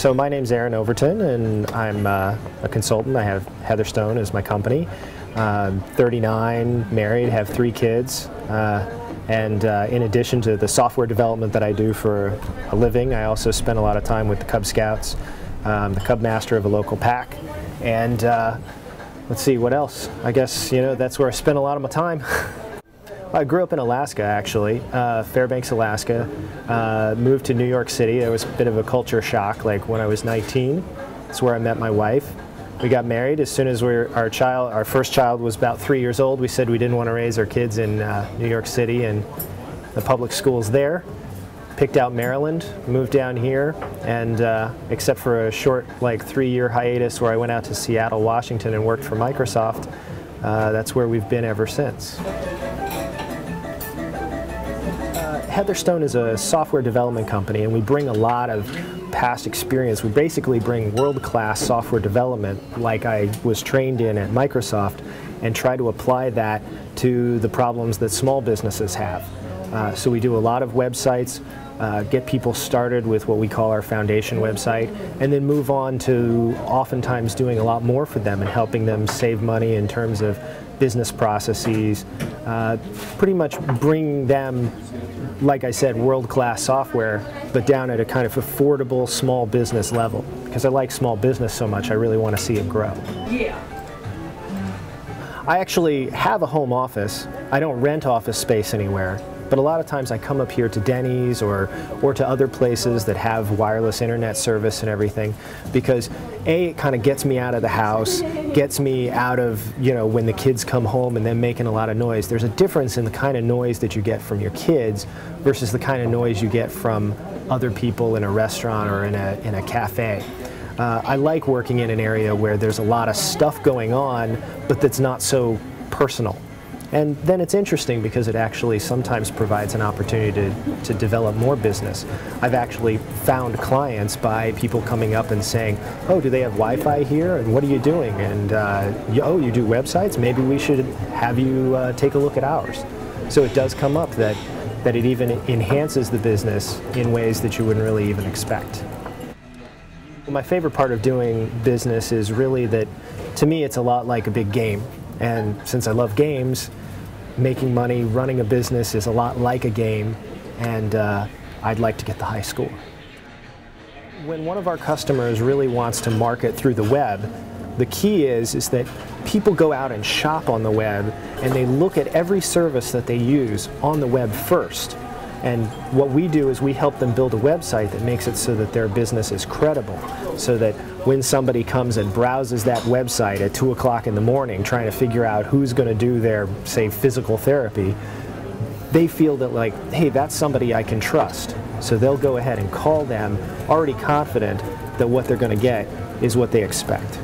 So my name's Aaron Overton, and I'm a consultant. I have Heatherstone as my company. 39, married, have 3 kids. And in addition to the software development that I do for a living, I also spend a lot of time with the Cub Scouts, the Cub Master of a local pack. And let's see, what else? I guess, that's where I spend a lot of my time. I grew up in Alaska, actually, Fairbanks, Alaska. Moved to New York City. There was a bit of a culture shock, like when I was 19. That's where I met my wife. We got married as soon as our first child was about 3 years old. We said we didn't want to raise our kids in New York City and the public schools there. Picked out Maryland, moved down here, and except for a short, 3-year hiatus where I went out to Seattle, Washington, and worked for Microsoft, that's where we've been ever since. Heatherstone is a software development company, and we bring a lot of past experience. We basically bring world-class software development, like I was trained in at Microsoft, and try to apply that to the problems that small businesses have. So we do a lot of websites, get people started with what we call our foundation website, and then move on to oftentimes doing a lot more for them and helping them save money in terms of business processes, pretty much bring them, like I said, world-class software, but down at a kind of affordable small business level. Because I like small business so much, I really want to see it grow. Yeah. I actually have a home office. I don't rent office space anywhere, but a lot of times I come up here to Denny's or to other places that have wireless internet service and everything, because A, it kind of gets me out of the house, gets me out of, when the kids come home and them making a lot of noise. There's a difference in the kind of noise that you get from your kids versus the kind of noise you get from other people in a restaurant or in a cafe. I like working in an area where there's a lot of stuff going on, but that's not so personal. And then it's interesting because it actually sometimes provides an opportunity to develop more business. I've actually found clients by people coming up and saying, oh, do they have Wi-Fi here? And what are you doing? And, oh, you do websites? Maybe we should have you take a look at ours. So it does come up that it even enhances the business in ways that you wouldn't really even expect. My favorite part of doing business is really that, to me, it's a lot like a big game. And since I love games, making money, running a business is a lot like a game, and I'd like to get the high score. When one of our customers really wants to market through the web, the key is that people go out and shop on the web, and they look at every service that they use on the web first. And what we do is we help them build a website that makes it so that their business is credible, so that when somebody comes and browses that website at 2 o'clock in the morning trying to figure out who's going to do their, say, physical therapy, they feel that, like, hey, that's somebody I can trust. So they'll go ahead and call them, already confident that what they're going to get is what they expect.